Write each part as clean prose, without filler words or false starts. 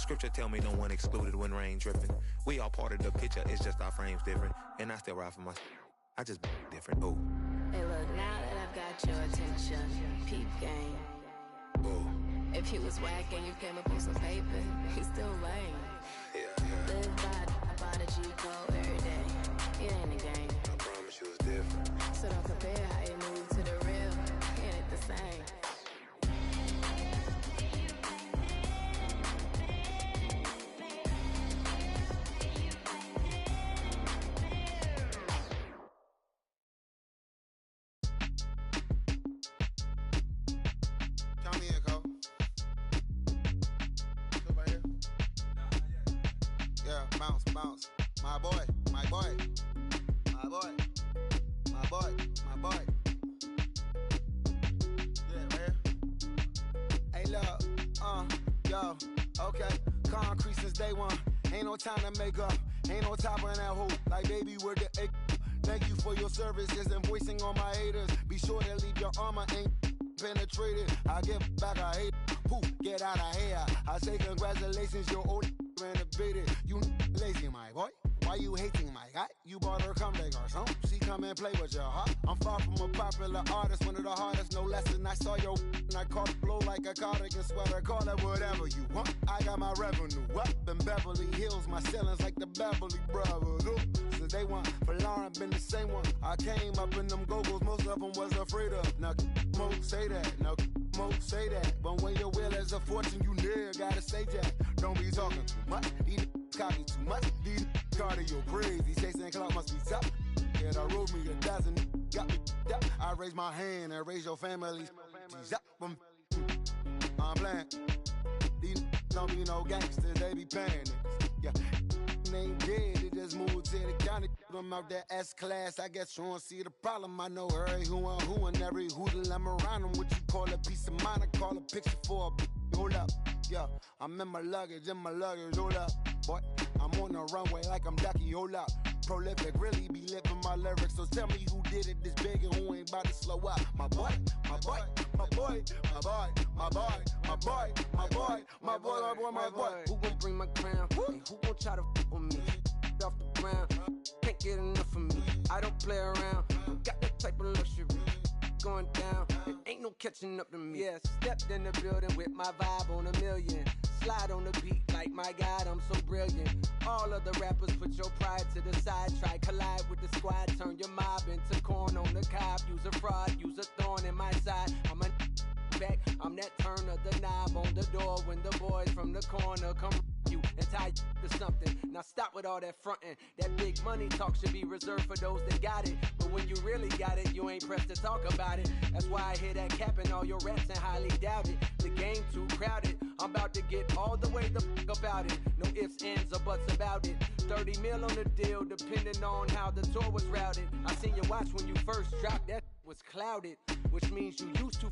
Scripture tell me no one excluded when rain dripping. We all part of the picture, it's just our frames different. And I still ride for my I just different, oh. Hey look, now that I've got your attention, peep game. Oh. If you was whack and you came up on some paper, you still lame. Yeah. Live by the G code every day. It ain't a game. I promise you it's different. So don't compare how you move to the real. It ain't the same. Bounce, my boy, my boy, my boy, my boy, my boy. Yeah, man. Hey, look, yo, okay. Concrete since day one. Ain't no time to make up. Ain't no top on that hole. Like, baby, where the egg? Thank you for your services and voicing on my haters. Be sure to leave your armor ain't penetrated. I give back, I hate. Poof, get out of here. I say congratulations, your old renovated. You lazy, my boy. Why you hating, my guy? You bought her come back or something. She come and play with your heart. I'm far from a popular artist, one of the hardest, no less than I saw your and I caught blow like a cardigan sweater. Call it whatever you want. I got my revenue up in Beverly Hills. My ceilings like the Beverly Brothers. Ooh. Since day one, for Lauren been the same one. I came up in them go-go's, most of them was afraid of. Now, Mo say that. Now, Mo say that. But when your will is a fortune, you never gotta say that. Don't be talking too much. These copy too much. These cardio crazy. Chasing clout must be tough. Yeah, I wrote me a dozen. Got me up. I raise my hand and raise your families. I'm playing. These don't be no gangsters. They be paying it. Yeah. They ain't dead. They just moved to the county. Them out that S-class. I guess you don't see the problem. I know every who and every hoodle I'm around them. What you call a piece of mind, I call a picture for a hold up. Yeah, I'm in my luggage, hold up. Boy, I'm on the runway like I'm Ducky, hold up. Prolific, really be living my lyrics. So tell me who did it this big and who ain't about to slow up. My boy, my boy, my boy, my boy, my boy, my boy, my boy, my boy, my boy, my boy. Who gon' bring my crown? And who gon' try to f with me? Off the ground, can't get enough of me. I don't play around, got that type of luxury. Going down, it ain't no catching up to me. Yeah, stepped in the building with my vibe on a million. Slide on the beat like my God, I'm so brilliant. All of the rappers put your pride to the side. Try collide with the squad, turn your mob into corn on the cob. Use a fraud, use a thorn in my side. I'm a back, I'm that turn of the knob on the door when the boys from the corner come you and tie you to something. Now stop with all that frontin'. That big money talk should be reserved for those that got it. But when you really got it, you ain't pressed to talk about it. That's why I hear that capping all your raps and highly doubt it. The game too crowded. I'm about to get all the way the f about it. No ifs, ands, or buts about it. 30 mil on the deal, depending on how the tour was routed. I seen your watch when you first dropped, that was clouded, which means you used to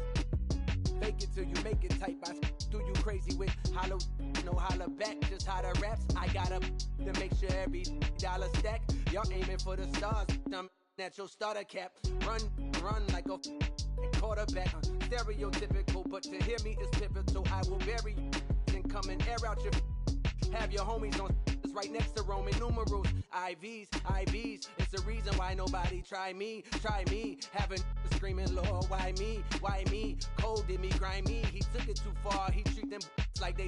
fake it till you make it type. I do you crazy with hollow, no holla back, just how the raps. I got up to make sure every dollar stack. Y'all aiming for the stars, I'm at your starter cap. Run like a quarterback. Stereotypical, but to hear me is pivotal. I will bury you and come and air out your. Have your homies on right next to Roman numerals. IVs, it's the reason why nobody try me. Having screaming, Lord, why me? Cold did me, grimy. He took it too far, he treat them like they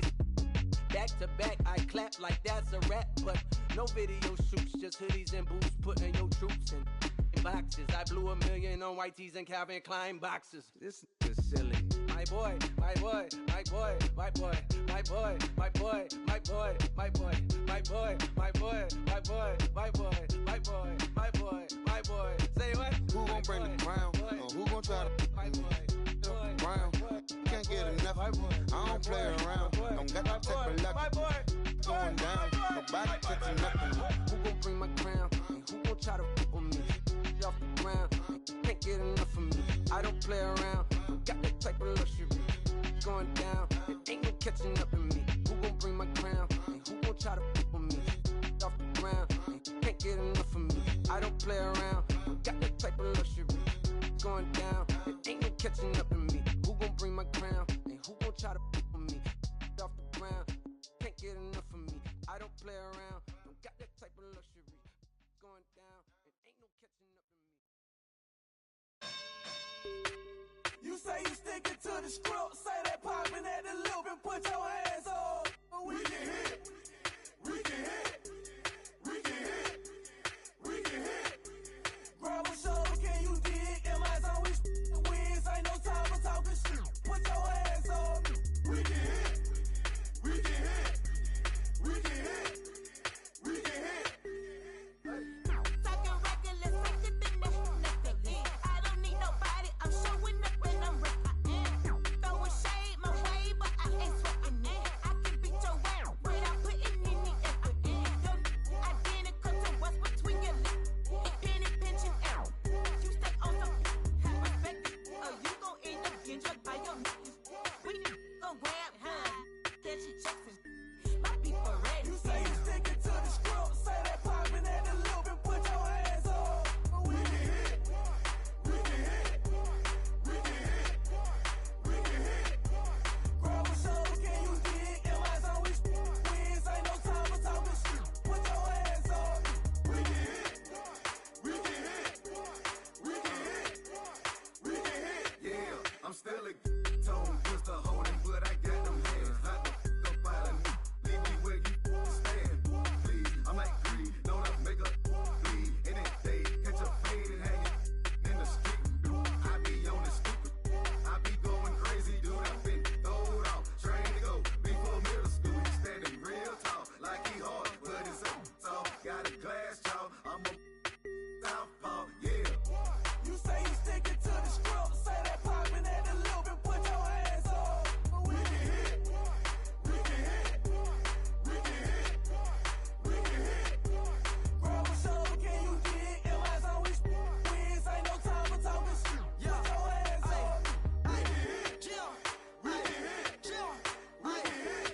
back to back. I clap like that's a rap, but no video shoots, just hoodies and boots, putting your troops in boxes. I blew $1 million on white tees and Calvin Klein boxes. This is silly. My boy, my boy, my boy, my boy, my boy, my boy, my boy, my boy, my boy, my boy, my boy, my boy, my boy, my boy, my boy. Say what? Who gon' bring the crown? Who gon' try to my boy, crown? Can't get enough. I don't play around. Don't got that type of luck. Going down. Nobody catching nothing. Who gon' bring my crown? And who gon' try to f with me? Off the ground, can't get enough of me. I don't play around, got that type of luxury. Going down, it ain't no catching up in me. Who gon' bring my crown? And who gon' try to f with me? Off the ground, can't get enough of me. I don't play around, got that type of luxury. Going down, it ain't no catching up in me. Who gon' bring my crown? And who gon' try to f with me? Off the ground, can't get enough. I don't play around, don't got that type of luxury. Going down, and ain't no catching up to me. You say you sticking to the script, say that poppin' at the loop and put your hands up. We can hit, we can hit, we can hit, we can hit. Grab a shoulder, can you dig? Am I on we wins? Ain't no time for talking shit. Put your hands up. We can hit, we can hit, we can hit, we can hit. Talking regular, take it in the I don't need nobody, I'm showing up and I'm ready. Throwing shade my way, but I ain't sweating it. I can beat your ass without putting any effort in. Your identical to what's between your lips. Penny pinching out. You stay on some have respect, or you gon' end up getting drugged by your niggas. We gon' grab high, catch you checking. My people ready. You say you sticking to the script, say that poppin' at the loop and put your hands up. We can hit, we can hit, we can hit, we can hit. Grab a shoulder, can you dig? Am I on we wins? Ain't no time for talking shit. Put your hands up. We can hit, we can hit, we can hit, we can hit. Yeah, I'm still a tone, just a holding, but I got them hands. Hot the f up out of me. Leave me where you stand, please. I'm like greed, know that make a bleed. Any day, catch a fade and hang it in the street. I be on the stupid, I be going crazy, dude. I've been throwed off, trained to go before middle school. He standing real tall, like he hard, but it's up tall. Got a glass jaw, I'm a southpaw, yeah. You say you sticking to the script, say that poppin' at the loop and put your hands up. We can hit, we can hit, we can hit, we can hit. Grab a shoulder, can you dig? Am I on we wins? Ain't no time for talking shit. Put your hands up. We can hit, we can hit, we can hit,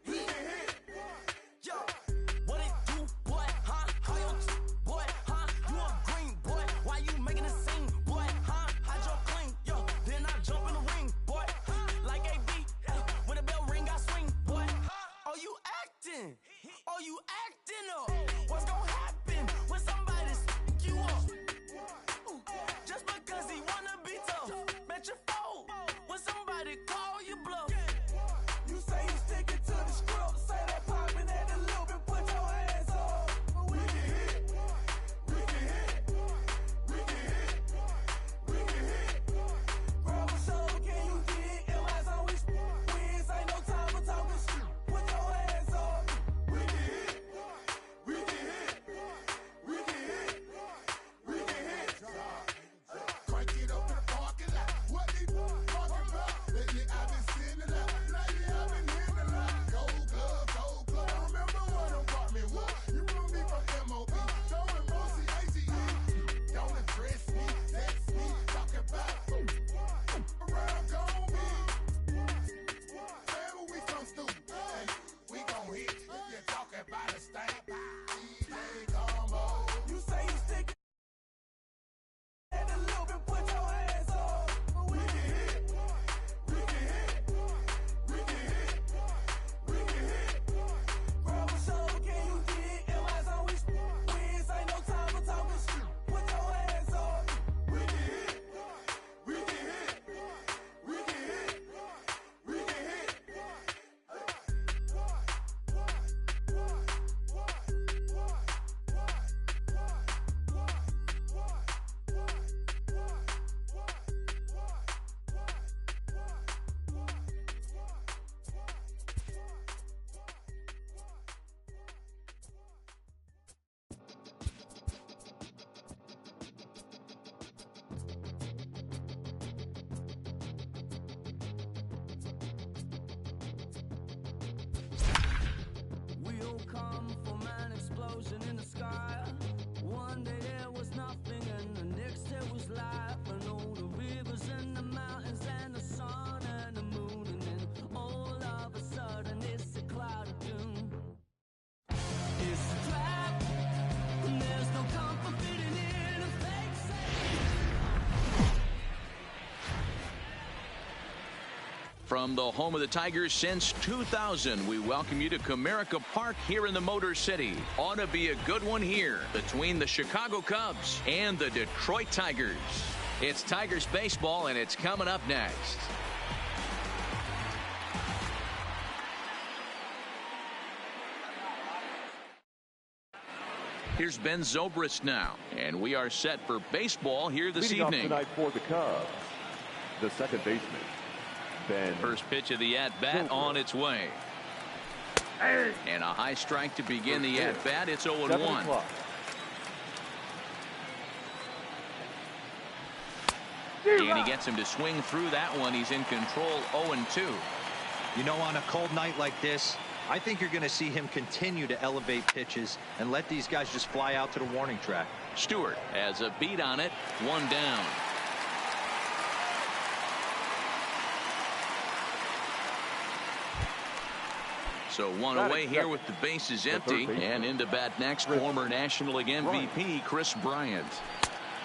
we can hit. Yo, what it do, boy, huh? How your boy, huh? You a green boy, why you making a scene, boy, huh? Hide your clean, yo, then I jump in the ring, boy, like AB, when the bell ring, I swing, boy, oh, you acting, oh, you acting up, what's gonna happen when somebody you up, just because he wanna be tough, bet you fold, when somebody call you bluff. You say you sticking to the script, say that poppin' at the loop and put your hands up. We can hit, we can hit, we can hit, we can hit. Grab a shoulder, can you dig? Am I on we wins? Ain't no time for talking shit. Put your hands up. We can hit, we From the home of the Tigers since 2000, we welcome you to Comerica Park here in the Motor City. Ought to be a good one here between the Chicago Cubs and the Detroit Tigers. It's Tigers baseball, and it's coming up next. Here's Ben Zobrist now, and we are set for baseball here this evening. Tonight for the Cubs, the second baseman, Ben. First pitch of the at-bat on its way. And a high strike to begin the at-bat. It's 0-1. And he gets him to swing through that one. He's in control, 0-2. You know, on a cold night like this, I think you're going to see him continue to elevate pitches and let these guys just fly out to the warning track. Stewart has a beat on it, 1 down. So 1 away here with the bases empty. And into bat next, former National League MVP Chris Bryant.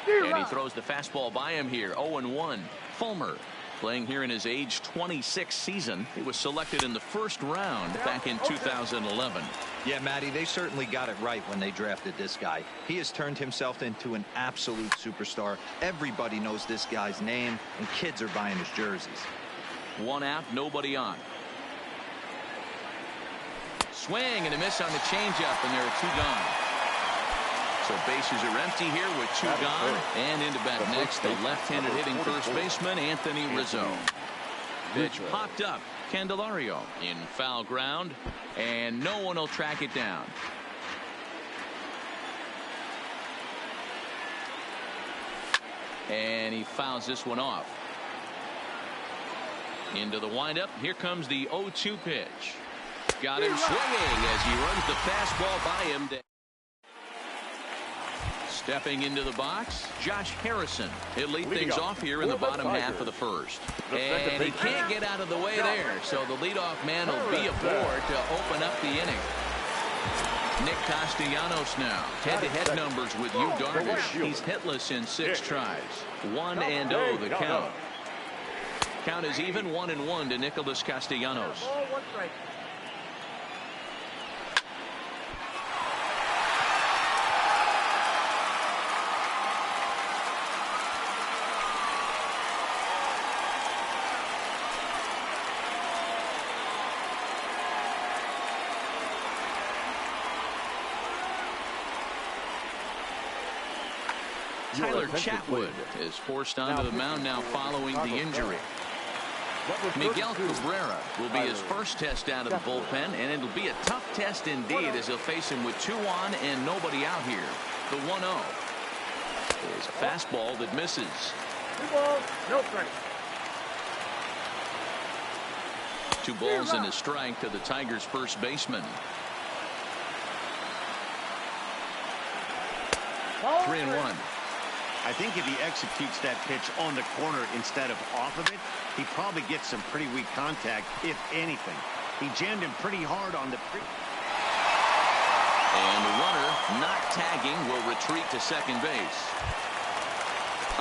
And he throws the fastball by him here, 0-1. Fulmer playing here in his age 26 season. He was selected in the first round back in 2011. Yeah, Matty, they certainly got it right when they drafted this guy. He has turned himself into an absolute superstar. Everybody knows this guy's name, and kids are buying his jerseys. 1 out, nobody on. Swing and a miss on the changeup, and there are 2 gone. So bases are empty here with 2 gone. And into bat next, the left-handed hitting first baseman, Anthony Rizzo. Pitch popped up. Candelario in foul ground, and no one will track it down. And he fouls this one off. Into the windup. Here comes the 0-2 pitch. Got him swinging as he runs the fastball by him. Stepping into the box, Josh Harrison. He'll lead things off here in the bottom half of the first. And he can't get out of the way there, so the leadoff man will be aboard to open up the inning. Nick Castellanos now. Head-to-head numbers with Yu Darvish. He's hitless in 6 tries. 1-0 the count. Count is even, 1-1 to Nicholas Castellanos. Tyler Chatwood is forced onto the mound now following the injury. Miguel Cabrera will be his first test out of the bullpen, and it'll be a tough test indeed as he'll face him with 2 on and nobody out here. The 1-0 is a fastball that misses. 2 balls, no strike. 2 balls and a strike to the Tigers' first baseman. 3-1. I think if he executes that pitch on the corner instead of off of it, he probably gets some pretty weak contact, if anything. He jammed him pretty hard on the... And the runner, not tagging, will retreat to second base.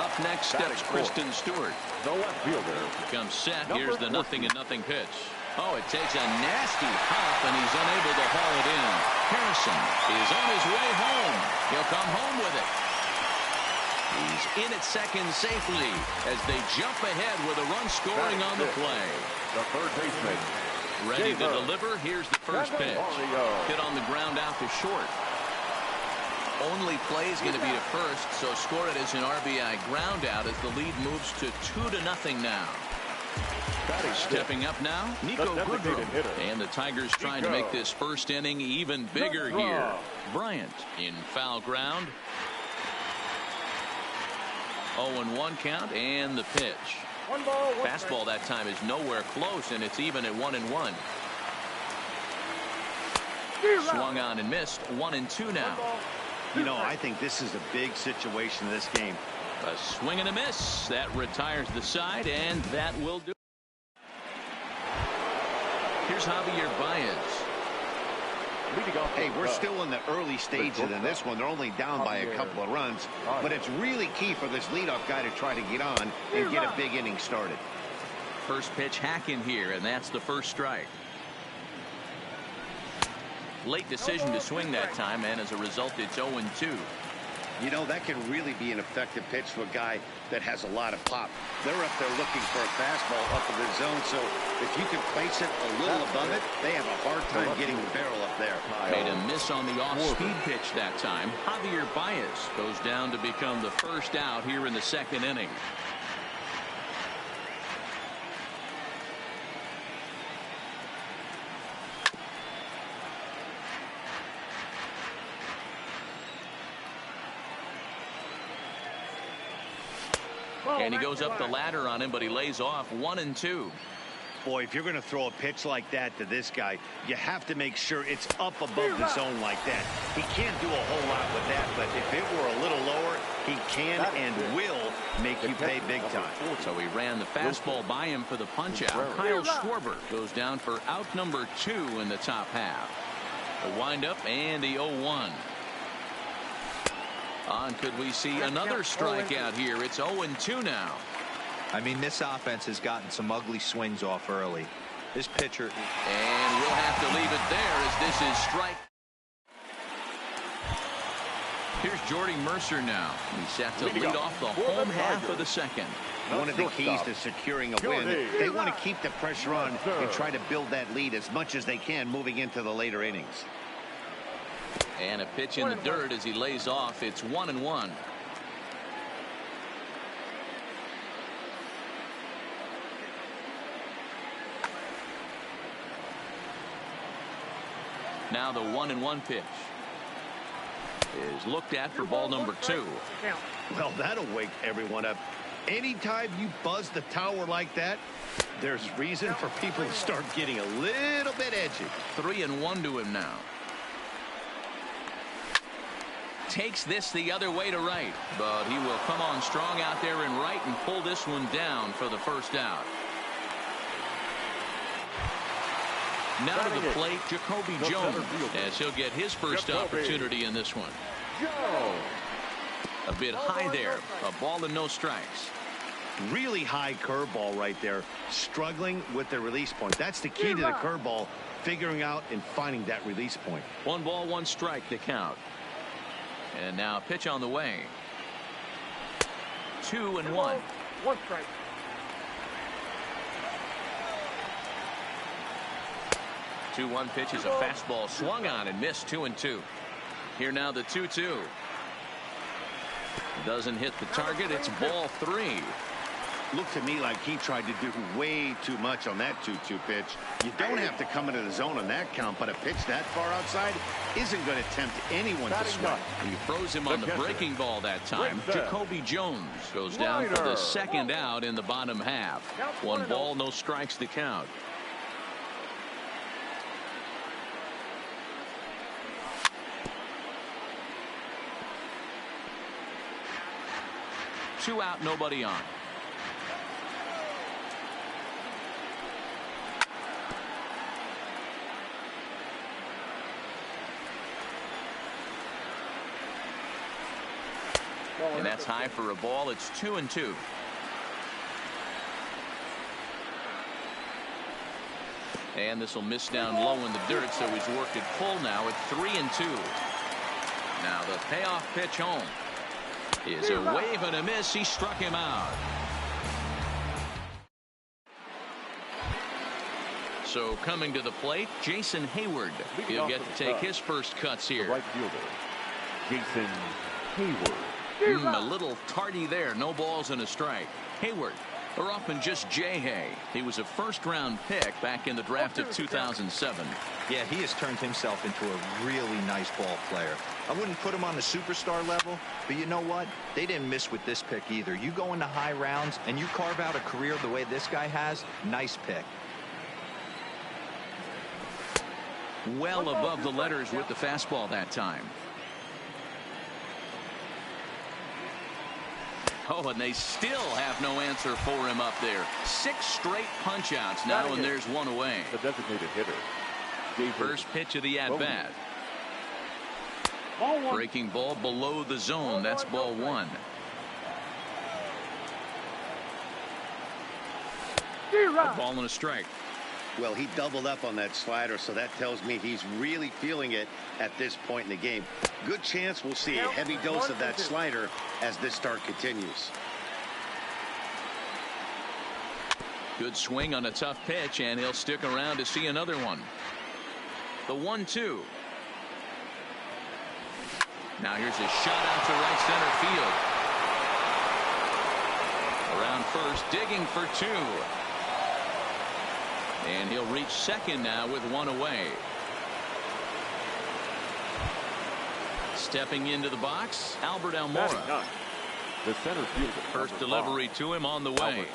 Up next steps Kristen Stewart. The left fielder. Comes set. Here's the 0-0 pitch. Oh, it takes a nasty hop, and he's unable to haul it in. Harrison is on his way home. He'll come home with it. He's in at second safely as they jump ahead with a run scoring on the play. The third baseman. Ready to deliver. Here's the first pitch. Hit on the ground out to short. Only play is going to be to first, so score it as an RBI ground out as the lead moves to 2-0 now. Stepping up now, Nico Goodrum. And the Tigers trying to make this first inning even bigger here. Bryant in foul ground. 0-1 count, and the pitch. Fastball that time is nowhere close, and it's even at 1-1. Swung on and missed. 1-2 now. You know, I think this is a big situation in this game. A swing and a miss. That retires the side, and that will do. Here's Javier Baez. Hey, we're still in the early stages in this one. They're only down by a couple of runs, but it's really key for this leadoff guy to try to get on and get a big inning started. First pitch hacking here, and that's the first strike. Late decision to swing that time, and as a result, it's 0-2. You know, that can really be an effective pitch to a guy that has a lot of pop. They're up there looking for a fastball up in the zone, so if you can place it a little above it, they have a hard time getting the barrel up there. Made a miss on the off-speed pitch that time. Javier Baez goes down to become the first out here in the second inning. And he goes up the ladder on him, but he lays off 1-2. Boy, if you're going to throw a pitch like that to this guy, you have to make sure it's up above the zone like that. He can't do a whole lot with that, but if it were a little lower, he can and will make you pay big time. So he ran the fastball by him for the punch-out. Kyle Schwarber goes down for out number 2 in the top half. The windup and the 0-1. Could we see another strikeout here? It's 0-2 now. I mean, this offense has gotten some ugly swings off early. This pitcher. And we'll have to leave it there as this is strike. Here's Jordy Mercer now. He's set to lead off the home half of the second. One of the keys to securing a win, they want to keep the pressure on and try to build that lead as much as they can moving into the later innings. And a pitch in the dirt as he lays off. It's 1-1. Now the 1-1 pitch is looked at for ball number 2. Well, that'll wake everyone up. Anytime you buzz the tower like that, there's reason for people to start getting a little bit edgy. 3-1 to him now. Takes this the other way to right, but he will come on strong out there in right and pull this one down for the first out. Now to the plate, Jacoby Jones, as he'll get his first opportunity in this one. A bit high there, a ball and no strikes. Really high curveball right there, struggling with the release point. That's the key to the curveball, figuring out and finding that release point. 1 ball, 1 strike to count. And now pitch on the way. 2-1. 1 strike. 2-1 pitch is a fastball swung on and missed. 2-2. Here now the 2-2. Doesn't hit the target. It's ball 3. Looked to me like he tried to do way too much on that 2-2 pitch. You don't have to come into the zone on that count, but a pitch that far outside isn't going to tempt anyone to swing. He froze him on the breaking ball that time. Jacoby Jones goes down for the second out in the bottom half. 1 ball, no strikes to count. Two out, nobody on. And that's high for a ball. It's 2-2. And this will miss down low in the dirt, so he's worked it full now at 3-2. Now the payoff pitch home is a wave and a miss. He struck him out. So coming to the plate, Jason Hayward. He'll get to take his first cuts here. Right fielder, Jason Hayward. A little tardy there. No balls and a strike. Hayward, or often just J-Hay. He was a first-round pick back in the draft of 2007. Yeah, he has turned himself into a really nice ball player. I wouldn't put him on the superstar level, but you know what? They didn't miss with this pick either. You go into high rounds and you carve out a career the way this guy has, nice pick. Well above the letters with the fastball that time. Oh, and they still have no answer for him up there. 6 straight punch-outs now, and there's one away. The designated hitter. First pitch of the at-bat. Breaking ball below the zone. That's ball 1. A ball and a strike. Well, he doubled up on that slider, so that tells me he's really feeling it at this point in the game. Good chance we'll see a heavy dose of that slider as this start continues. Good swing on a tough pitch, and he'll stick around to see another one. The 1-2. Now here's a shot out to right center field. Around first, digging for 2. And he'll reach second now with 1 away. Stepping into the box, Albert Almora. The center fielder. First delivery to him on the way.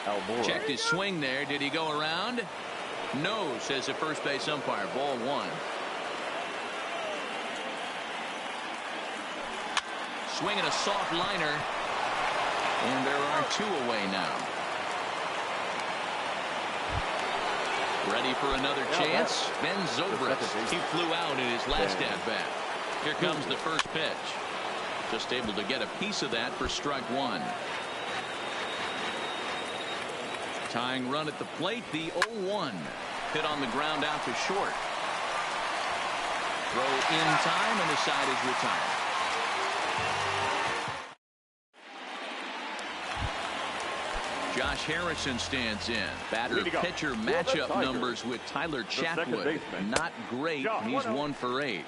Almora. Checked his swing there. Did he go around? No, says the first base umpire. Ball 1. Swinging a soft liner. And there are 2 away now. Ready for another chance. Ben Zobrist. He flew out in his last at-bat. Here comes the first pitch. Just able to get a piece of that for strike 1. Tying run at the plate, the 0-1. Hit on the ground out to short. Throw in time, and the side is retired. Josh Harrison stands in. Batter-pitcher matchup numbers with Tyler Chatwood. Not great. He's 1 for 8.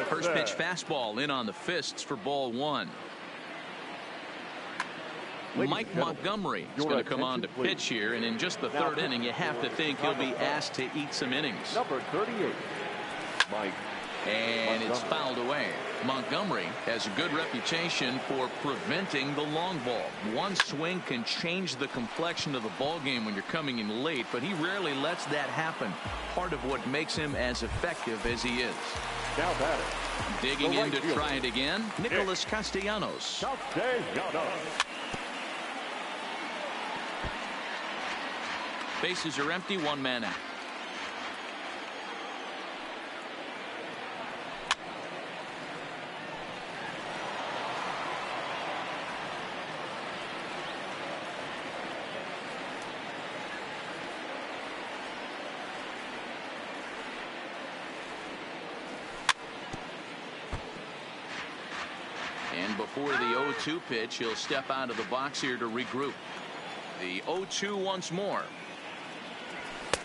First pitch fastball in on the fists for ball 1. Mike Montgomery is going to come on to pitch here, and in just the 3rd inning, you have to think he'll be asked to eat some innings. Number 38, Mike. And it's fouled away. Montgomery has a good reputation for preventing the long ball. One swing can change the complexion of the ball game when you're coming in late, but he rarely lets that happen. Part of what makes him as effective as he is. Now batter. Digging in to try it again, Nicholas Castellanos. Bases are empty, 1 man out. And before the 0-2 pitch, he'll step out of the box here to regroup. The 0-2 once more.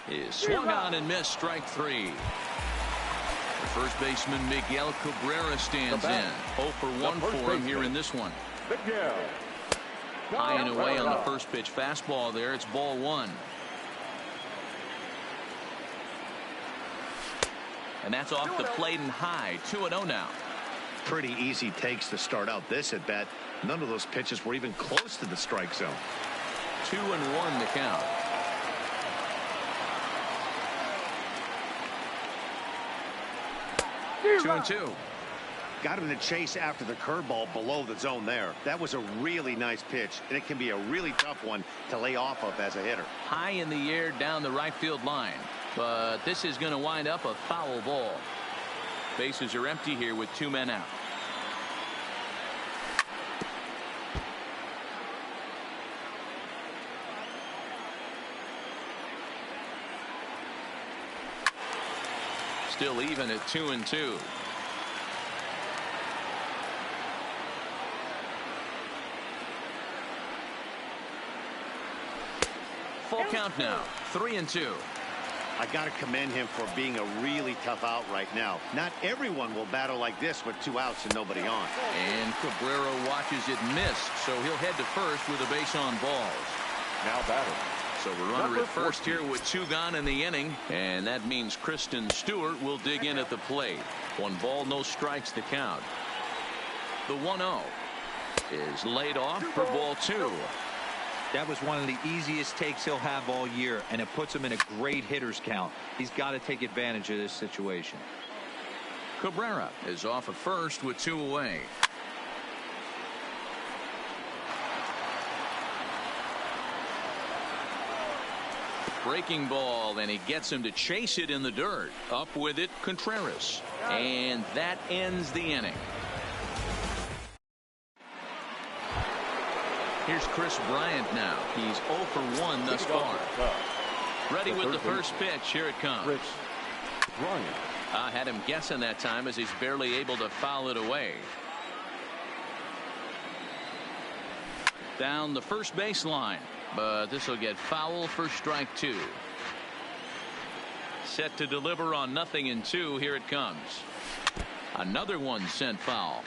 Is swung on and missed, strike 3. The first baseman Miguel Cabrera stands in. 0 for 1 for him here in this one. High and away on the first pitch fastball there. It's ball 1. And that's off the plate and high. 2-0 now. Pretty easy takes to start out this at bat. None of those pitches were even close to the strike zone. 2-1 the count. Two and 2. Got him to chase after the curveball below the zone there. That was a really nice pitch, and it can be a really tough one to lay off of as a hitter. High in the air down the right field line, but this is going to wind up a foul ball. Bases are empty here with 2 men out. Still even at 2 and 2. Full count now. 3 and 2. I got to commend him for being a really tough out right now. Not everyone will battle like this with 2 outs and nobody on. And Cabrera watches it miss, so he'll head to first with a base on balls. Now batting. So we're runner at first here with 2 gone in the inning, and that means Kristen Stewart will dig in at the plate. 1 ball, no strikes to count. The 1-0 is laid off for ball 2. That was one of the easiest takes he'll have all year, and it puts him in a great hitter's count. He's got to take advantage of this situation. Cabrera is off at first with 2 away. Breaking ball, and he gets him to chase it in the dirt. Up with it, Contreras. And that ends the inning. Here's Chris Bryant now. He's 0 for 1 thus far. Ready with the first pitch. Here it comes. Chris Bryant. I had him guessing that time as he's barely able to foul it away. Down the first baseline, but this will get foul for strike 2. Set to deliver on 0-2. Here it comes. Another one sent foul.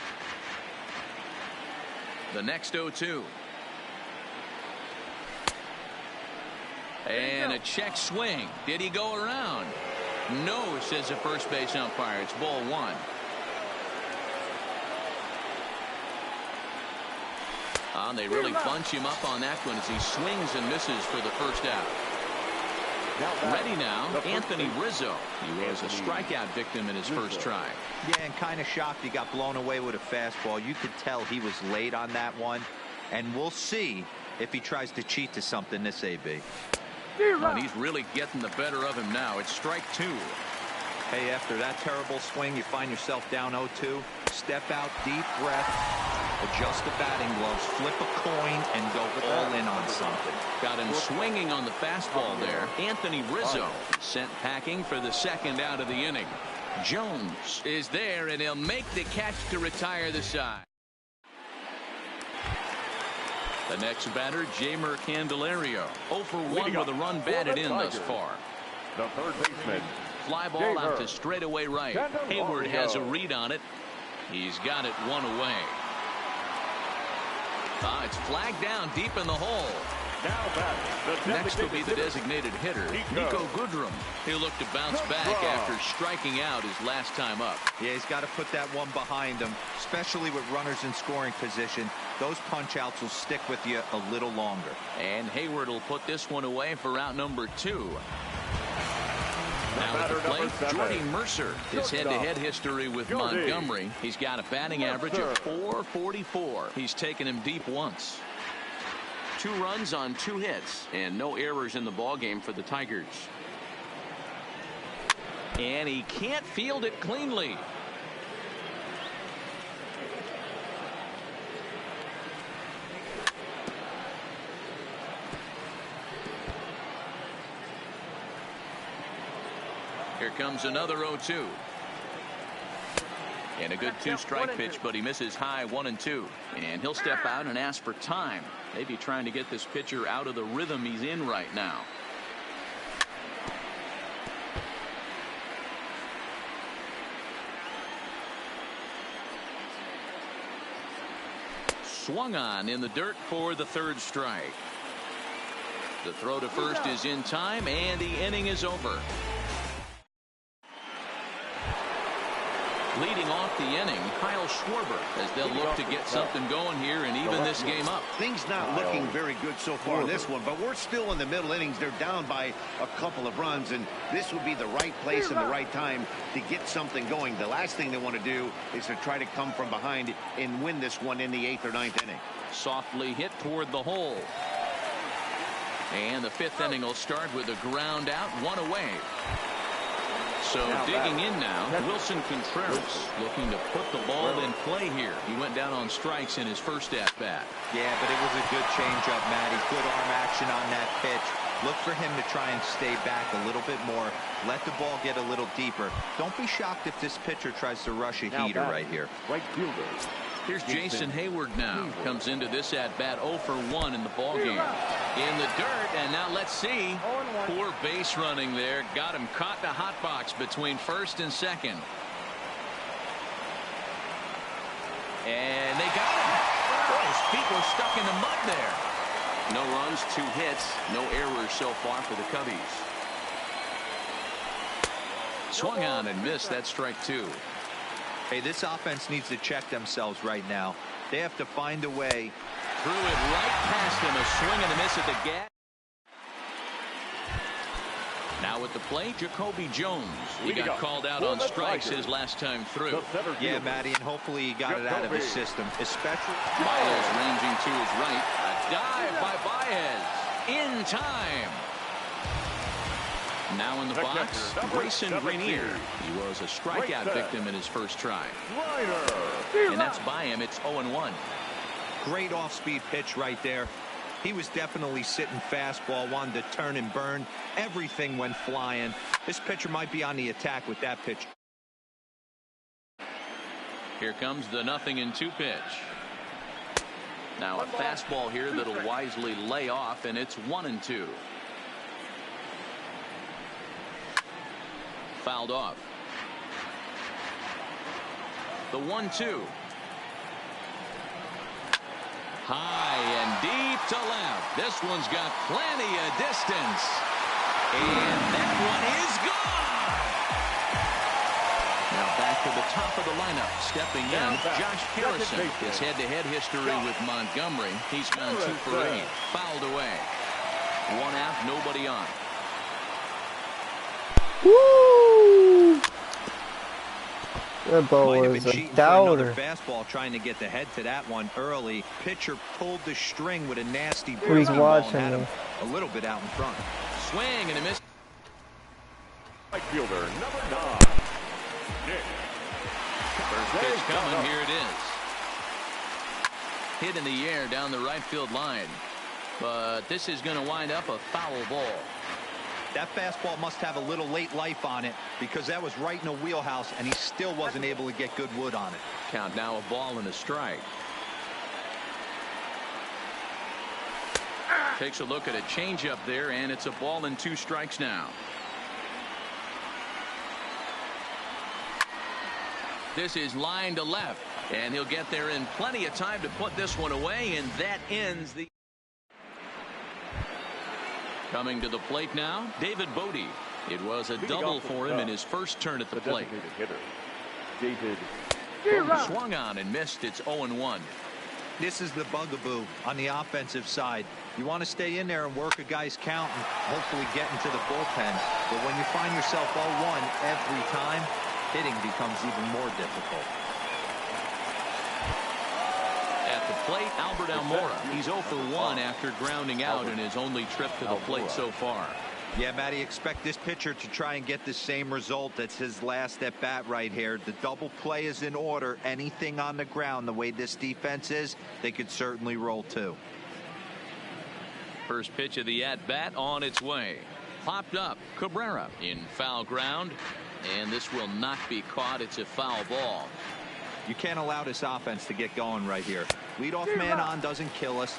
The next 0-2. And a check swing. Did he go around? No, says the first base umpire. It's ball 1. They really bunch him up on that one as he swings and misses for the first out. Ready now, Anthony Rizzo. He was a strikeout victim in his first try. Yeah, and kind of shocked he got blown away with a fastball. You could tell he was late on that one. And we'll see if he tries to cheat to something this AB. And he's really getting the better of him now. It's strike 2. Hey, after that terrible swing, you find yourself down 0-2. Step out, deep breath, adjust the batting gloves, flip a coin, and go all in on something. Got him swinging on the fastball there. Anthony Rizzo sent packing for the second out of the inning. Jones is there, and he'll make the catch to retire the side. The next batter, Jeimer Candelario. 0 for 1 with a run batted in thus far. The third baseman. Fly ball out to straightaway right. Hayward has a read on it. He's got it one away. It's flagged down deep in the hole. Next will be the designated hitter, Nico Goodrum. He'll look to bounce back after striking out his last time up. Yeah, he's got to put that one behind him, especially with runners in scoring position. Those punch outs will stick with you a little longer. And Hayward will put this one away for out number 2. Now at the plate, Jordy Mercer. His head-to-head history with Montgomery. He's got a batting average of .444. He's taken him deep once. 2 runs on 2 hits and no errors in the ballgame for the Tigers. And he can't field it cleanly. Here comes another 0-2. And a good 2-strike pitch, but he misses high 1-2. And he'll step out and ask for time. Maybe trying to get this pitcher out of the rhythm he's in right now. Swung on in the dirt for the 3rd strike. The throw to first is in time, and the inning is over. Leading off the inning, Kyle Schwarber, as they'll look to get something going here and even this game up. Things not looking very good so far in this one, but we're still in the middle innings. They're down by a couple of runs, and this would be the right place and the right time to get something going. The last thing they want to do is to try to come from behind and win this one in the 8th or 9th inning. Softly hit toward the hole. And the 5th inning will start with a ground out, 1 away. So digging in now, Wilson Contreras looking to put the ball in play here. He went down on strikes in his first at-bat. Yeah, but it was a good changeup, Matty. Good arm action on that pitch. Look for him to try and stay back a little bit more. Let the ball get a little deeper. Don't be shocked if this pitcher tries to rush a heater right here. Right fielder. Here's Jason Hayward now. Comes into this at-bat 0 for 1 in the ballgame. In the dirt, and now let's see. Poor base running there. Got him caught in a hot box between first and second. And they got him. Oh, his feet were stuck in the mud there. No runs, 2 hits, no errors so far for the Cubbies. Swung on and missed. That's strike 2. Hey, this offense needs to check themselves right now. They have to find a way. Threw it right past him. A swing and a miss at the gap. Now at the plate, Jacoby Jones. He got called out on strikes his last time through. Yeah, Matty, and hopefully he got it out of his system. Especially Baez ranging to his right. A dive by Baez. In time. Now in the box, Grayson Grenier. He was a strikeout victim in his first try. And that's by him. It's 0-1. Great off-speed pitch right there. He was definitely sitting fastball, wanted to turn and burn. Everything went flying. This pitcher might be on the attack with that pitch. Here comes the 0-2 pitch. Now a fastball here that'll wisely lay off, and it's 1-2. Fouled off. The 1-2. High and deep to left. This one's got plenty of distance. And that one is gone. Now back to the top of the lineup. Stepping in, Josh Harrison. His head-to-head history with Montgomery. He's gone 2 for 8. Fouled away. 1 out, nobody on. Woo! That ball Might have was been a cheating for doubter. another fastball, trying to get the head to that one early. Pitcher pulled the string with a nasty He's breaking ball and watching had him me. a little bit out in front. Swing and a miss. Right fielder, number 9. Nick. First pitch coming. Here it is. Hit in the air down the right field line. But this is going to wind up a foul ball. That fastball must have a little late life on it, because that was right in the wheelhouse, and he still wasn't able to get good wood on it. Count now, a ball and a strike. Takes a look at a changeup there, and it's a ball and 2 strikes now. This is line to left, and he'll get there in plenty of time to put this one away, and that ends the... Coming to the plate now, David Bodie. It was a double for him in his first turn at the plate. Hitter, David Swung on and missed. It's 0-1. This is the bugaboo on the offensive side. You want to stay in there and work a guy's count and hopefully get into the bullpen. But when you find yourself 0-1 every time, hitting becomes even more difficult. At the plate, Albert Almora. He's 0 for 1 after grounding out in his only trip to the plate so far. Yeah, Matty, expect this pitcher to try and get the same result. That's his last at bat right here. The double play is in order. Anything on the ground, the way this defense is, they could certainly roll too. First pitch of the at-bat on its way. Popped up. Cabrera in foul ground. And this will not be caught. It's a foul ball. You can't allow this offense to get going right here. Leadoff man on doesn't kill us.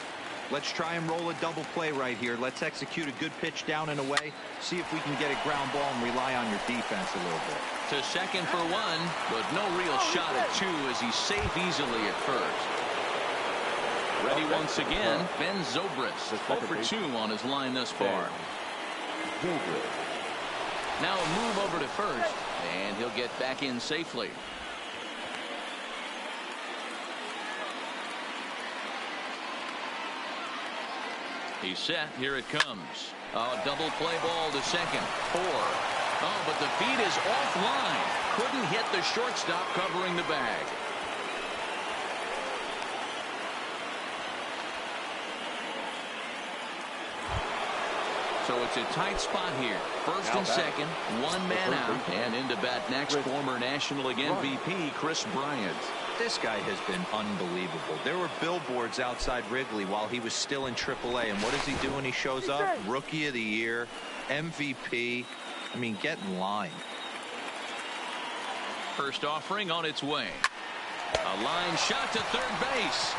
Let's try and roll a double play right here. Let's execute a good pitch down and away. See if we can get a ground ball and rely on your defense a little bit. To second for 1, but no real shot at 2 as he's safe easily at first. Ready once again, Ben Zobrist. 0 for 2 on his line thus far. Now a move over to first, and he'll get back in safely. He's set. Here it comes. A double play ball to second. 4. Oh, but the feed is offline. Couldn't hit the shortstop covering the bag. So it's a tight spot here. First and second, 1 man out. And into bat next, former National League MVP Chris Bryant. This guy has been unbelievable. There were billboards outside Wrigley while he was still in AAA. And what does he do when he shows up? Rookie of the Year, MVP. I mean, get in line. First offering on its way. A line shot to third base.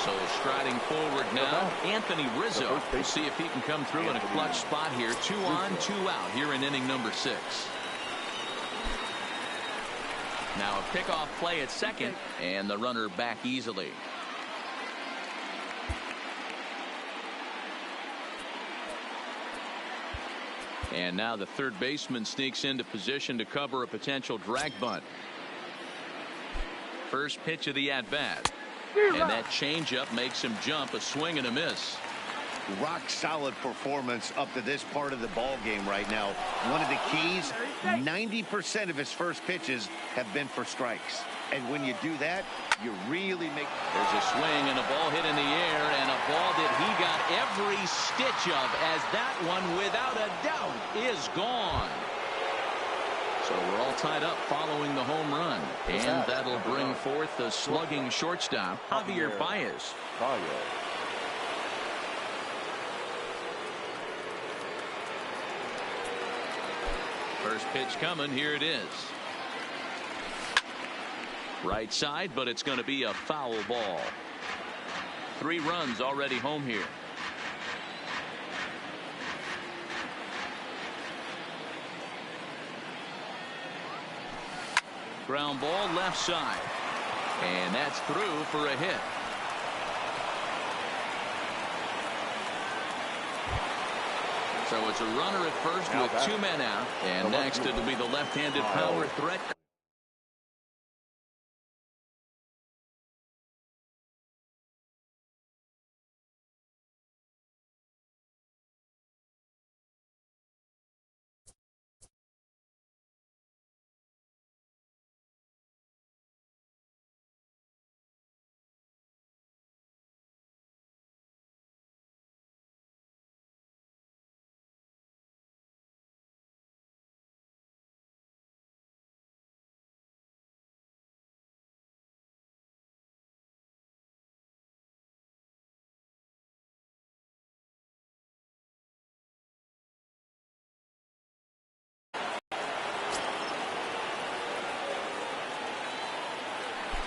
So striding forward now, Anthony Rizzo. We'll see if he can come through in a clutch spot here. 2 on, 2 out here in inning number 6. Now a pickoff play at second, and the runner back easily. And now the third baseman sneaks into position to cover a potential drag bunt. First pitch of the at-bat. And that changeup makes him jump. A swing and a miss. Rock solid performance up to this part of the ball game right now. One of the keys, 90% of his first pitches have been for strikes. And when you do that, you really make... There's a swing and a ball hit in the air, and a ball that he got every stitch of, as that one, without a doubt, is gone. So we're all tied up following the home run. And that'll bring forth the slugging shortstop, Javier Baez. First pitch coming. Here it is. Right side, but it's going to be a foul ball. 3 runs already home here. Ground ball left side. And that's through for a hit. So it's a runner at first with 2 men out. And next it'll be the left-handed power threat.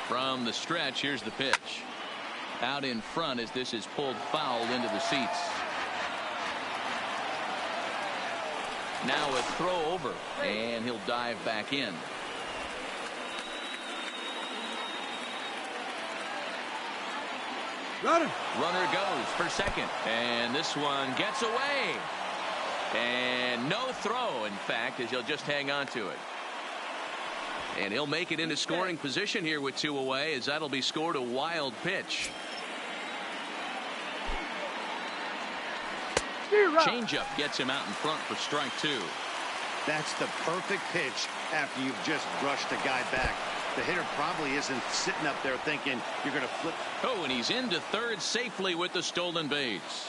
From the stretch, here's the pitch. Out in front as this is pulled foul into the seats. Now a throw over, and he'll dive back in. Runner goes for second, and this one gets away. And no throw, in fact, as he'll just hang on to it. And he'll make it into scoring position here with 2 away, as that'll be scored a wild pitch. Changeup gets him out in front for strike 2. That's the perfect pitch after you've just brushed a guy back. The hitter probably isn't sitting up there thinking you're going to flip. Oh, and he's into third safely with the stolen base.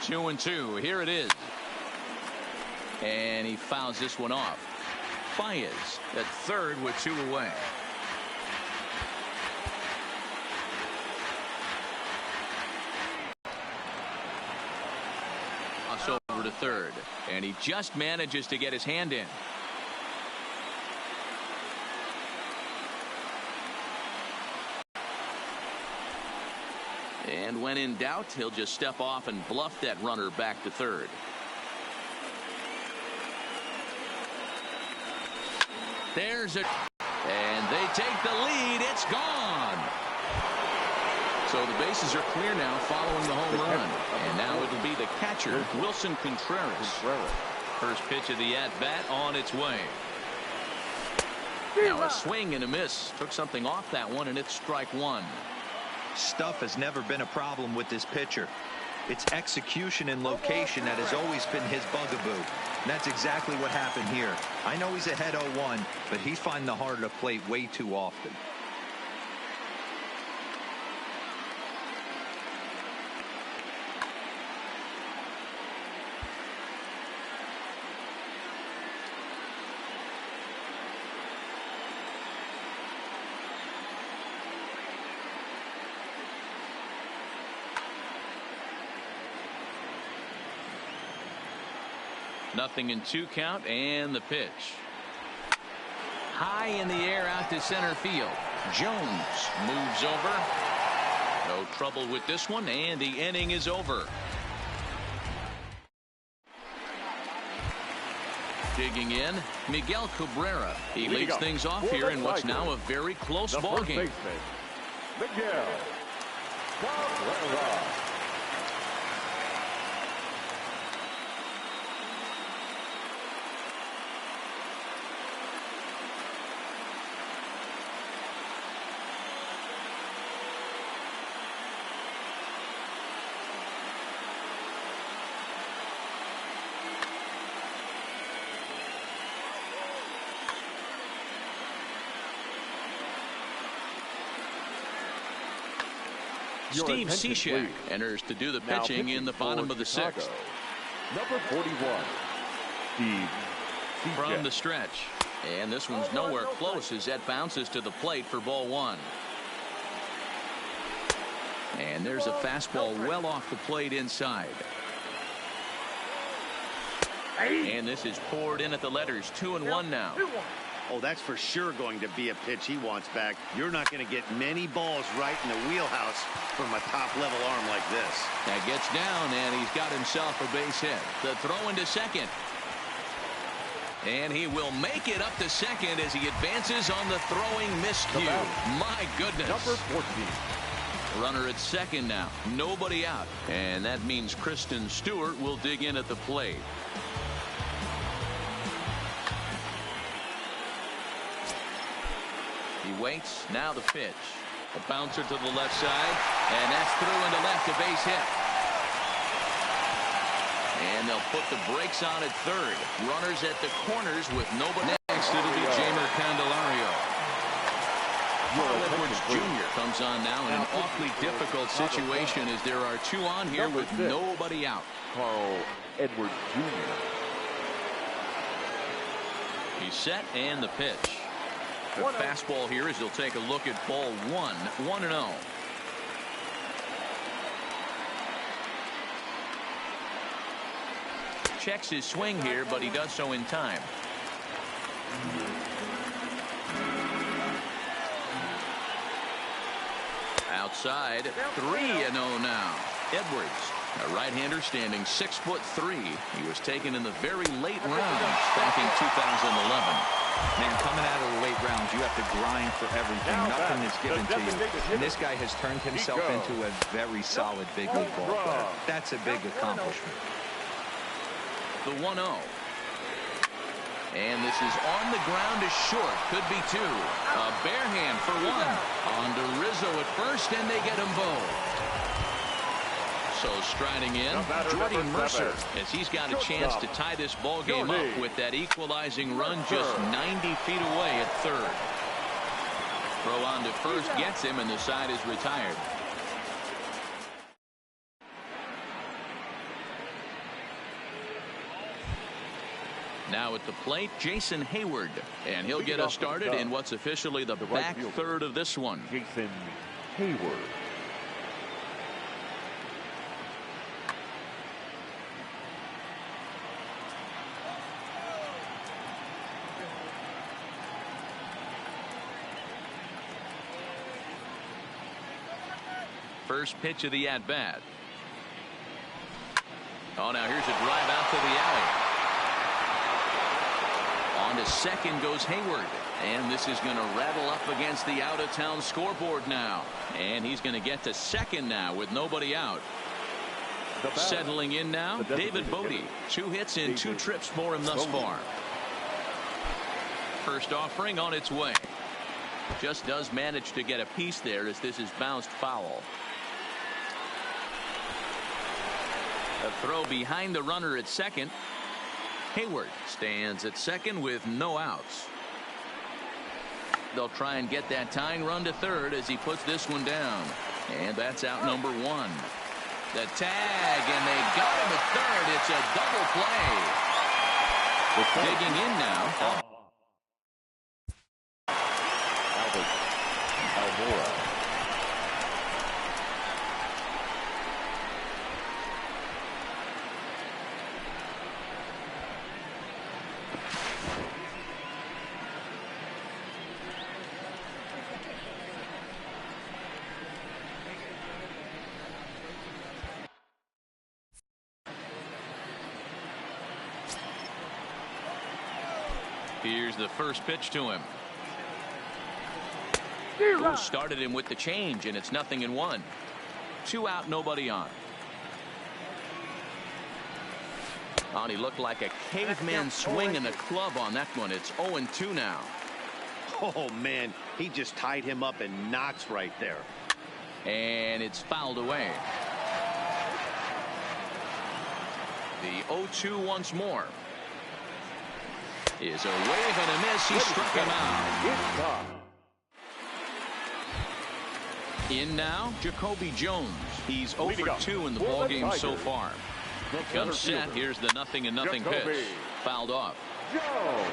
2-2. Here it is. And he fouls this one off. Baez at third with 2 away. Toss over to third. And he just manages to get his hand in. And when in doubt, he'll just step off and bluff that runner back to third. There's it. And they take the lead. It's gone. So the bases are clear now following the home run. And now it'll be the catcher, Wilson Contreras. First pitch of the at-bat on its way. Now a swing and a miss. Took something off that one, and it's strike 1. Stuff has never been a problem with this pitcher. It's execution and location that has always been his bugaboo. And that's exactly what happened here. I know he's ahead 0-1, but he's finding the heart of the plate way too often. Nothing in 2 count, and the pitch. High in the air out to center field. Jones moves over. No trouble with this one, and the inning is over. Digging in, Miguel Cabrera. He leads things off here in what's now a very close ball game. Miguel Cabrera. Steve Cishek enters to do the pitching in the bottom of the 6th. Number 41, Steve. From the stretch. And this one's nowhere close as that bounces to the plate for ball one. And there's a fastball well off the plate inside. And this is poured in at the letters. 2-1 now. Oh, that's for sure going to be a pitch he wants back. You're not going to get many balls right in the wheelhouse from a top-level arm like this. That gets down, and he's got himself a base hit. The throw into second. And he will make it up to second as he advances on the throwing miscue. My goodness. Number 14. Runner at second now. Nobody out. And that means Kristen Stewart will dig in at the plate. He waits. Now the pitch. A bouncer to the left side. And that's through into left, a base hit. And they'll put the brakes on at third. Runners at the corners with nobody next. It'll be Jamer Candelario. Carl Edwards Jr. comes on now in an awfully difficult situation as there are two on here with nobody out. Carl Edwards Jr. He's set and the pitch. The fastball here as he'll take a look at ball one. 1-0. Checks his swing here, but he does so in time. Outside, 3-0 now. Edwards, a right-hander standing 6'3". He was taken in the very late rounds back in 2011. Man, coming out of the late rounds, you have to grind for everything. Nothing is given to you. And this guy has turned himself into a very solid big league ball player. That's a big accomplishment. The 1-0. And this is on the ground is short. Could be two. A bare hand for one. On to Rizzo at first, and they get them both. So striding in, Jordy Mercer, as he's got a chance to tie this ball game up with that equalizing run just 90 feet away at third. Throw on to first gets him, and the side is retired. Now at the plate, Jason Hayward, and he'll get us started in what's officially the back third of this one. Jason Hayward. First pitch of the at-bat. Oh, now here's a drive out to the alley. On to second goes Hayward. And this is going to rattle up against the out-of-town scoreboard now. And he's going to get to second now with nobody out. Settling in now, David Bodie. 2 hits and 2 trips for him thus far. First offering on its way. Just does manage to get a piece there as this is bounced foul. A throw behind the runner at second. Hayward stands at second with no outs. They'll try and get that tying run to third as he puts this one down. And that's out number 1. The tag, and they got him at third. It's a double play. Digging in now. Albert Almora. Here's the first pitch to him. Started him with the change, and it's 0-1. 2 out, nobody on. Oh, he looked like a caveman swinging a club on that one. It's 0-2 now. Oh, man, he just tied him up in knots right there. And it's fouled away. The 0-2 once more. Is a wave and a miss. He struck him out. In now, Jacoby Jones. He's 0 for 2 in the ballgame so far. Comes set. Here's the 0-0 pitch. Fouled off. Joe.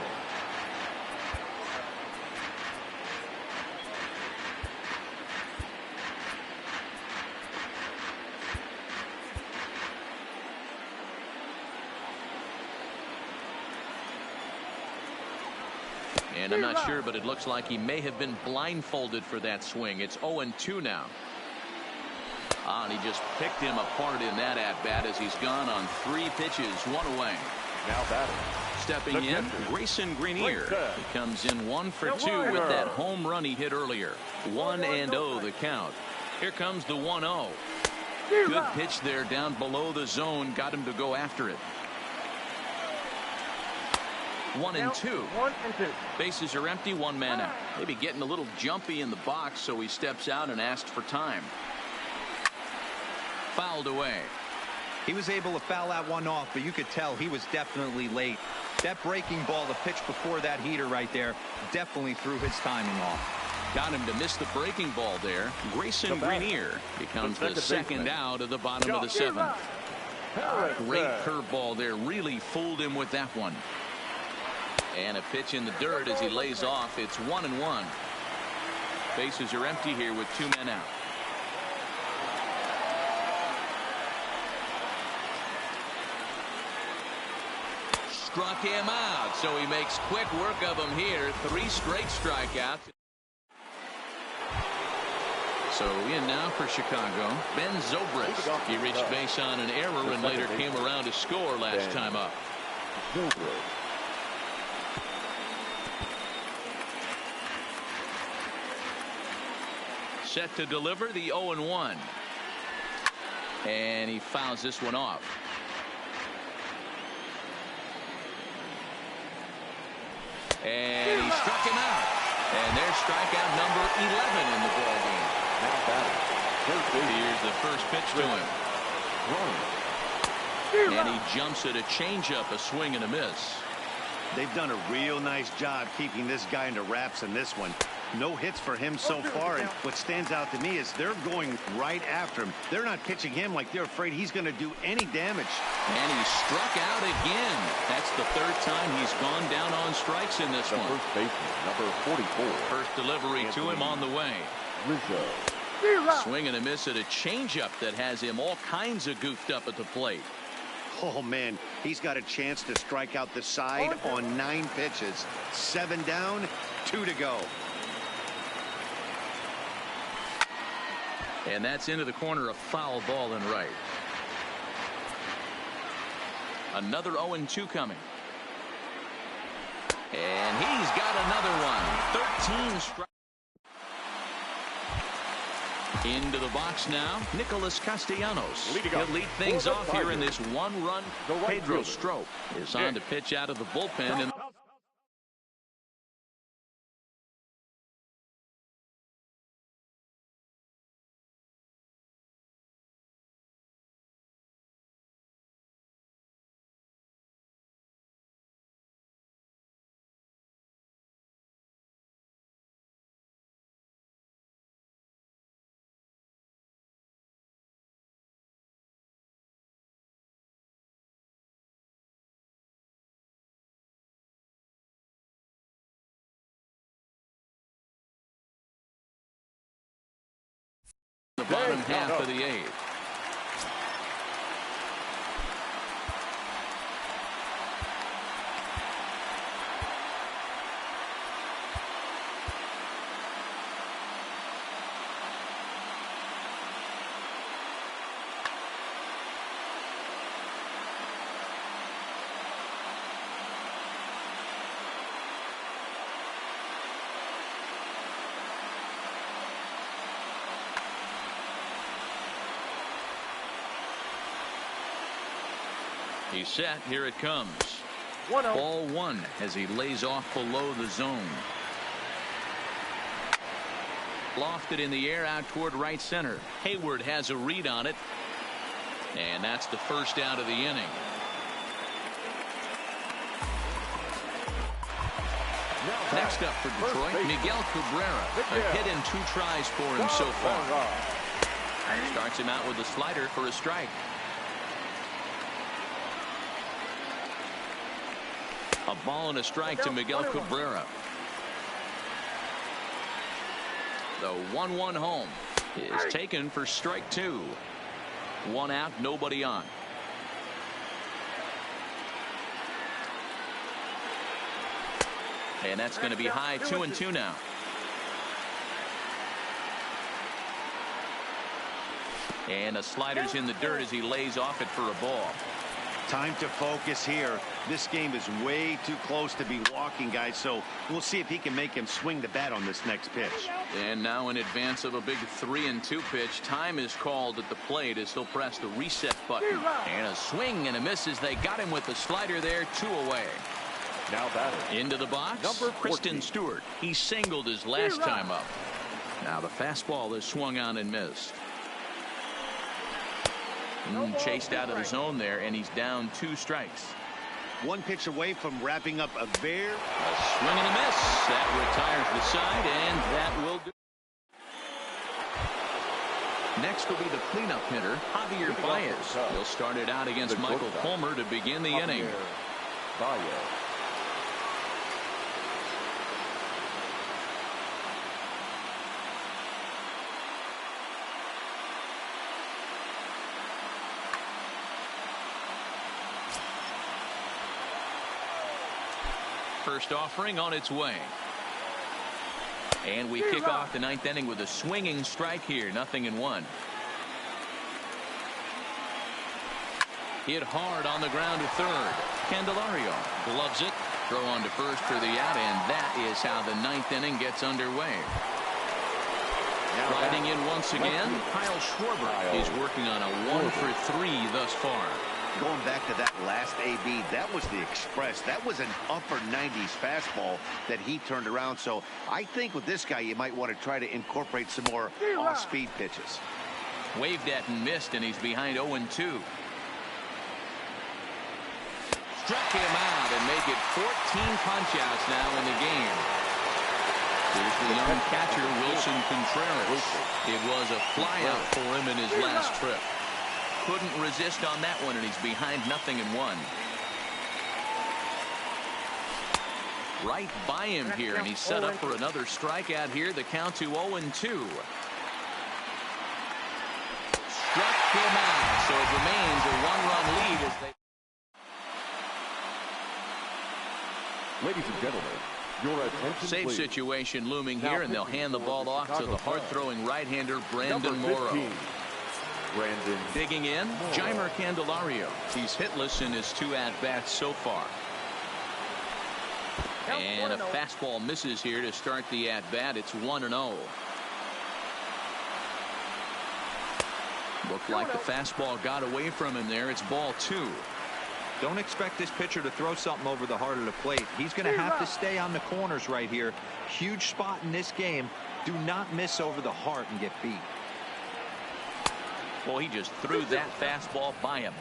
And I'm not sure, but it looks like he may have been blindfolded for that swing. It's 0-2 now. And he just picked him apart in that at-bat as he's gone on 3 pitches, 1 away. Now batting. Stepping in, Grayson Greenier. He comes in 1 for 2 with that home run he hit earlier. 1-0 the count. Here comes the 1-0. Good pitch there down below the zone. Got him to go after it. 1-2. Bases are empty, 1 man out. Maybe getting a little jumpy in the box, so he steps out and asks for time. Fouled away. He was able to foul that one off, but you could tell he was definitely late. That breaking ball, the pitch before that heater right there, definitely threw his timing off. Got him to miss the breaking ball there. Grayson Greenier becomes the second out of the bottom of the 7th. Great curveball there. Really fooled him with that one. And a pitch in the dirt as he lays off. It's 1-1. Bases are empty here with 2 men out. Struck him out, so he makes quick work of him here. 3 straight strikeouts. So in now for Chicago, Ben Zobrist. He reached base on an error and later came around to score last time up. Set to deliver the 0-1. And he fouls this one off. And he struck him out. And there's strikeout number 11 in the ballgame. Here's the first pitch to him. And he jumps at a changeup, a swing and a miss. They've done a real nice job keeping this guy into wraps in this one. No hits for him so far, and what stands out to me is they're going right after him. They're not pitching him like they're afraid he's going to do any damage. And he struck out again. That's the 3rd time he's gone down on strikes in this one. First baseman, number 44. First delivery to him on the way. Swing and a miss at a changeup that has him all kinds of goofed up at the plate. Oh, man, he's got a chance to strike out the side on 9 pitches. 7 down, 2 to go. And that's into the corner, a foul ball and right. Another 0-2 coming. And he's got another one. 13 strikes. Into the box now, Nicholas Castellanos. He'll lead things off here in this 1-run. Pedro Strop is on to pitch out of the bullpen. And the bottom half of the 8th. He's set. Here it comes. Ball 1 as he lays off below the zone. Lofted in the air out toward right center. Hayward has a read on it. And that's the first out of the inning. Next up for Detroit, Miguel Cabrera. A hit in 2 tries for him so far. Starts him out with a slider for a strike. A ball and a strike to Miguel Cabrera. The 1-1 home is taken for strike 2. 1 out, nobody on. And that's going to be high, 2-2 now. And a slider's in the dirt as he lays off it for a ball. Time to focus here. This game is way too close to be walking, guys, so we'll see if he can make him swing the bat on this next pitch. And now in advance of a big 3-2 pitch, time is called at the plate as he'll press the reset button. And a swing and a miss as they got him with the slider there, 2 away. Now batter. Into the box, Number 14. Kristen Stewart. He singled his last time up. Now the fastball is swung on and missed. Chased out of the zone there, and he's down 2 strikes. 1 pitch away from wrapping up a very... A swing and a miss. That retires the side, and that will do. Next will be the cleanup hitter, Javier Baez. He'll start it out against Michael Fulmer to begin the inning. Baez. First offering on its way. And we kick off the 9th inning with a swinging strike here. 0-1. Hit hard on the ground to third. Candelario gloves it. Throw on to first for the out, and that is how the 9th inning gets underway. Riding in once again, Kyle Schwarber is working on a 1-for-3 thus far. Going back to that last AB, that was the express. That was an upper 90s fastball that he turned around. So I think with this guy, you might want to try to incorporate some more off-speed pitches. Waved at and missed, and he's behind 0-2. Struck him out and make it 14 punch-outs now in the game. Here's the young catcher, Wilson Contreras. It was a flyout for him in his last trip. Couldn't resist on that one, and he's behind 0-1. Right by him here, and he's set up for another strikeout here. The count to 0-2. Struck him out, so it remains a 1-run lead as they... Ladies and gentlemen, your attention, Safe please. situation looming here, and they'll hand the ball off to the hard-throwing right-hander Brandon Morrow. Brandon. Digging in, Jeimer Candelario. He's hitless in his 2 at-bats so far. And a fastball misses here to start the at-bat. It's 1-0. Looked like the fastball got away from him there. It's ball 2. Don't expect this pitcher to throw something over the heart of the plate. He's going to have to stay on the corners right here. Huge spot in this game. Do not miss over the heart and get beat. Well, he just threw that fastball by him.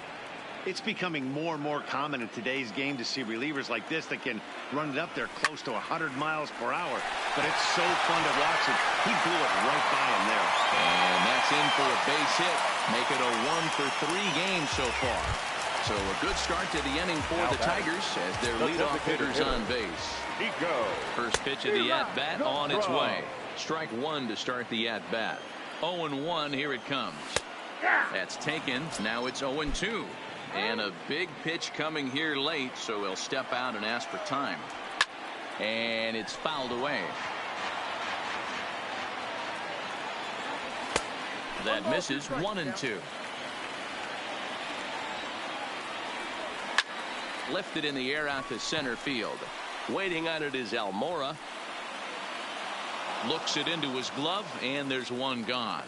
It's becoming more and more common in today's game to see relievers like this that can run it up there close to 100 miles per hour. But it's so fun to watch it. He blew it right by him there. And that's in for a base hit. Make it a 1-for-3 game so far. So a good start to the inning for the Tigers as their leadoff hitter's on base. First pitch of the at-bat on its way. Strike 1 to start the at-bat. 0-1, here it comes. That's taken. Now it's 0-2. And a big pitch coming here late, so he'll step out and ask for time. And it's fouled away. That misses. 1-2. Lifted in the air out to center field. Waiting on it is Almora. Looks it into his glove, and there's one gone.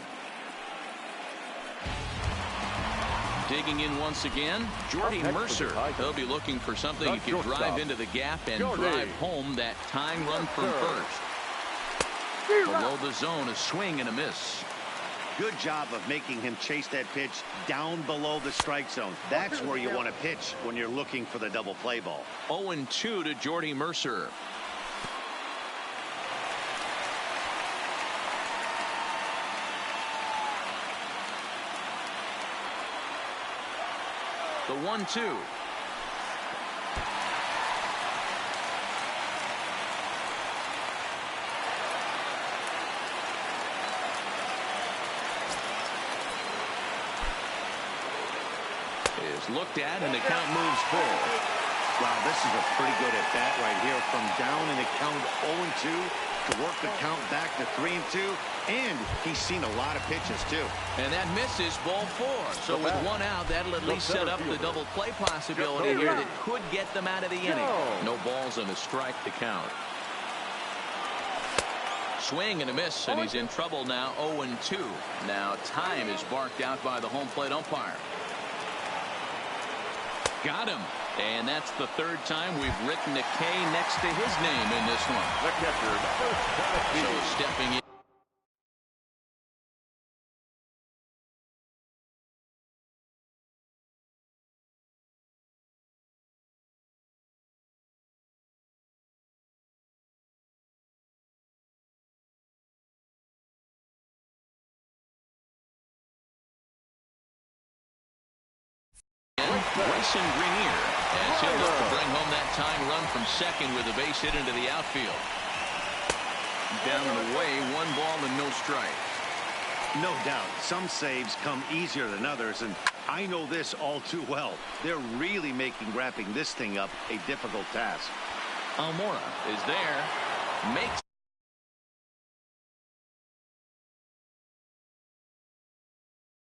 Digging in once again, Jordy Mercer. He'll be looking for something he can drive into the gap and drive home that tying run from first. Below the zone, a swing and a miss. Good job of making him chase that pitch down below the strike zone. That's where you want to pitch when you're looking for the double play ball. 0-2 to Jordy Mercer. The 1-2. is looked at, and the count moves forward. Wow, this is a pretty good at bat right here. From down in the count 0-2 to work the count back to 3-2. And he's seen a lot of pitches, too. And that misses ball 4. So with one out, that'll at least set up the double play possibility here that could get them out of the inning. No balls and a strike to count. Swing and a miss, and he's in trouble now, 0-2. Now time is barked out by the home plate umpire. Got him. And that's the third time we've written a K next to his name in this one. The catcher, number 17. So stepping in. Grayson Greenier, as he'll look to bring home that tying run from second with a base hit into the outfield. Down and away, 1 ball and no strikes. No doubt, some saves come easier than others, and I know this all too well. They're really making wrapping this thing up a difficult task. Almora is there, makes